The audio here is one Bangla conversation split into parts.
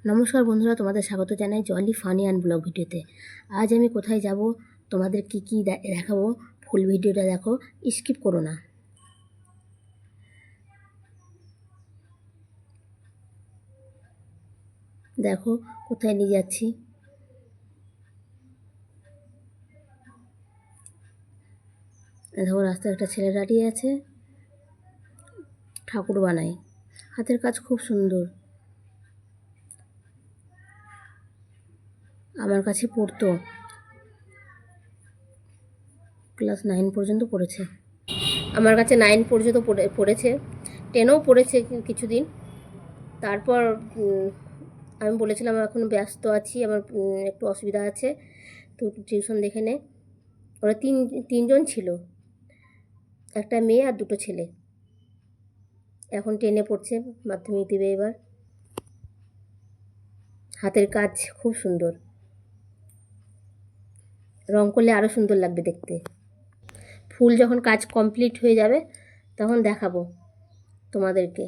নমস্কার বন্ধুরা, তোমাদের স্বাগত জানাই জলি ফানি অ্যান্ড ব্লগ ভিডিওতে। আজ আমি কোথায় যাব, তোমাদের কি দেখাবো, ফুল ভিডিওটা দেখো, স্কিপ করো না। দেখো কোথায় নিয়ে যাচ্ছি। দেখো রাস্তায় একটা ছেলে দাঁড়িয়ে আছে, ঠাকুর বানায়, হাতের কাজ খুব সুন্দর। আমার কাছে পড়তো, ক্লাস 9 পর্যন্ত পড়েছে। আমার কাছে 9 পর্যন্ত পড়েছে, 10ও পড়েছে কিছুদিন। তারপর আমি বলেছিলাম এখন ব্যস্ত আছি, আমার একটু অসুবিধা আছে, তো টিউশন দেখে নে। ওরা তিনজন ছিল, একটা মেয়ে আর দুটো ছেলে। এখন 10-এ পড়ছে, মাধ্যমিক দেবে এবার। হাতের কাজ খুব সুন্দর, রং করলে আরও সুন্দর লাগবে দেখতে। ফুল যখন কাজ কমপ্লিট হয়ে যাবে তখন দেখাবো তোমাদেরকে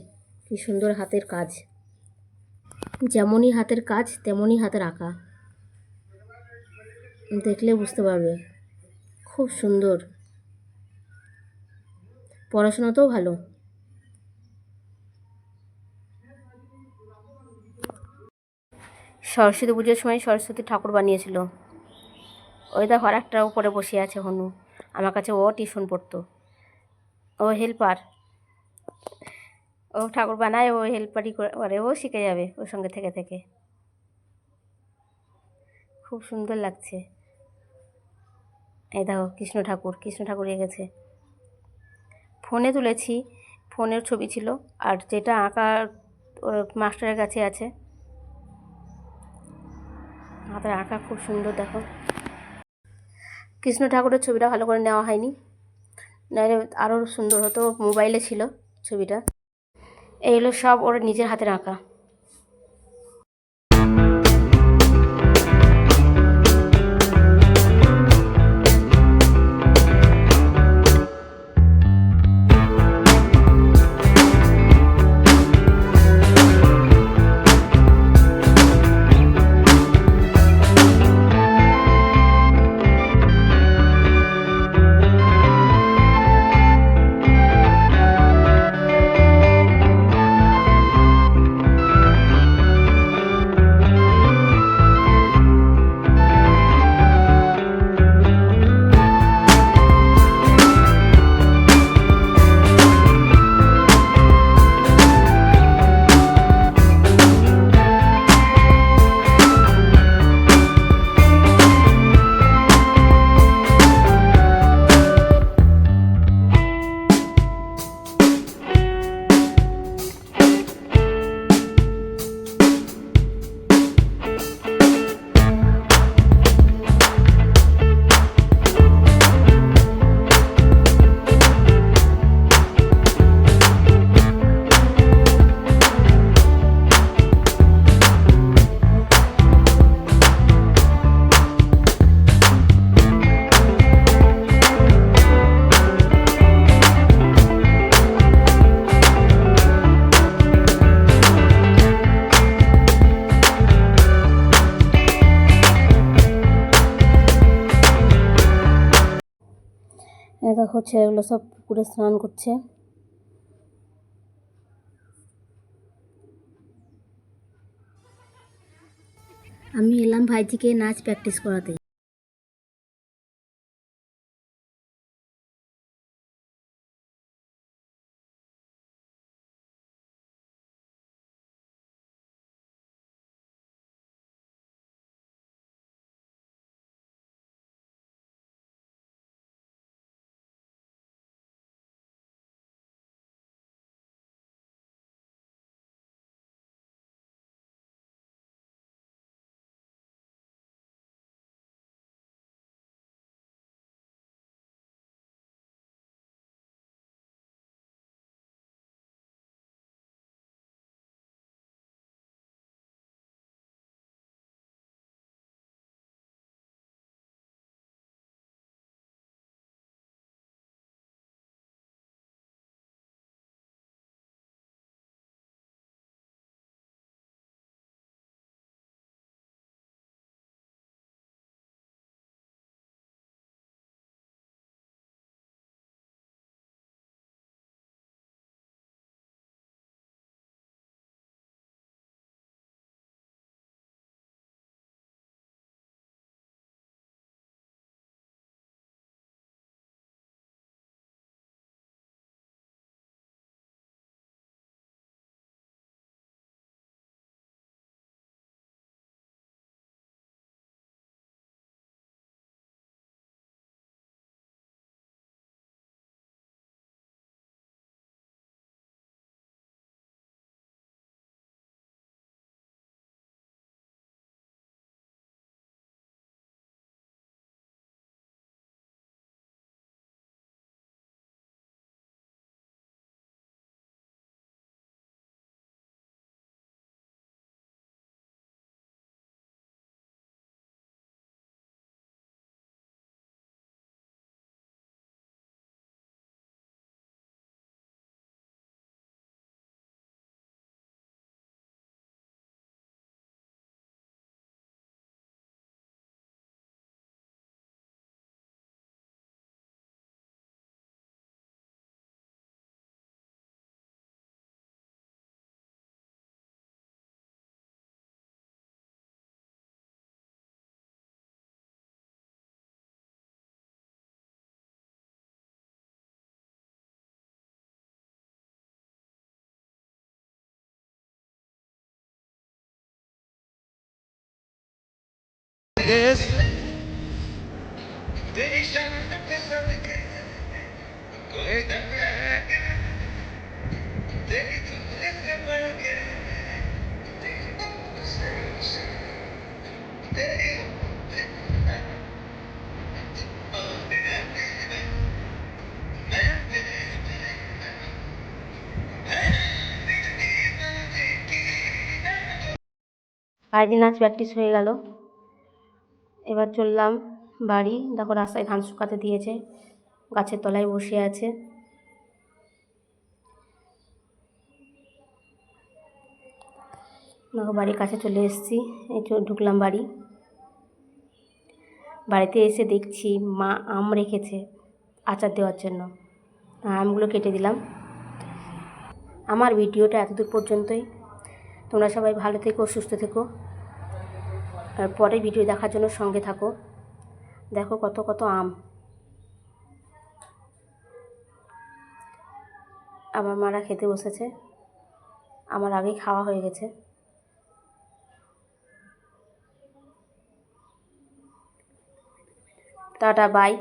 কি সুন্দর হাতের কাজ। যেমনই হাতের কাজ তেমনই হাতের আঁকা, দেখলে বুঝতে পারবে খুব সুন্দর। পড়াশোনাতেও ভালো। সরস্বতী পুজোর সময় সরস্বতী ঠাকুর বানিয়েছিল। ওই দেখো আর একটা উপরে বসে আছে হনু, আমার কাছে ও টিউশন পড়তো, ও হেল্পার। ও ঠাকুর বানায়, ও হেল্পারই করে, ও শিখে যাবে ওর সঙ্গে থেকে থেকে। খুব সুন্দর লাগছে। এই দেখো কৃষ্ণ ঠাকুর এঁকেছে। ফোনে তুলেছি, ফোনের ছবি ছিল, আর যেটা আঁকা মাস্টারের কাছে আছে। হাতের আঁকা খুব সুন্দর। দেখো কৃষ্ণ ঠাকুরের ছবিটা ভালো করে নেওয়া হয়নি, নাহলে আরও সুন্দর হতো। মোবাইলে ছিল ছবিটা। এইগুলো সব ওর নিজের হাতের আঁকা। দেখো ছেলেগুলো সব পুকুরে স্নান করছে। আমি এলাম ভাইজিকে নাচ প্র্যাকটিস করাতে। আরেকদিন নাচ প্র্যাকটিস হয়ে গেল। এবার চললাম বাড়ি। দেখো রাস্তায় ধান শুকাতে দিয়েছে, গাছের তলায় বসে আছে। দেখো বাড়ির কাছে চলে এসেছি, এই ঢুকলাম বাড়ি। বাড়িতে এসে দেখছি মা আম রেখেছে আচার দেওয়ার জন্য, আমগুলো কেটে দিলাম। আমার ভিডিওটা এতদূর পর্যন্তই। তোমরা সবাই ভালো থেকো, সুস্থ থেকো, আর পরের ভিডিও দেখার জন্য সঙ্গে থাকো। দেখো কত কত আম। আমার মারা খেতে বসেছে, আমার আগেই খাওয়া হয়ে গেছে। Tata, by.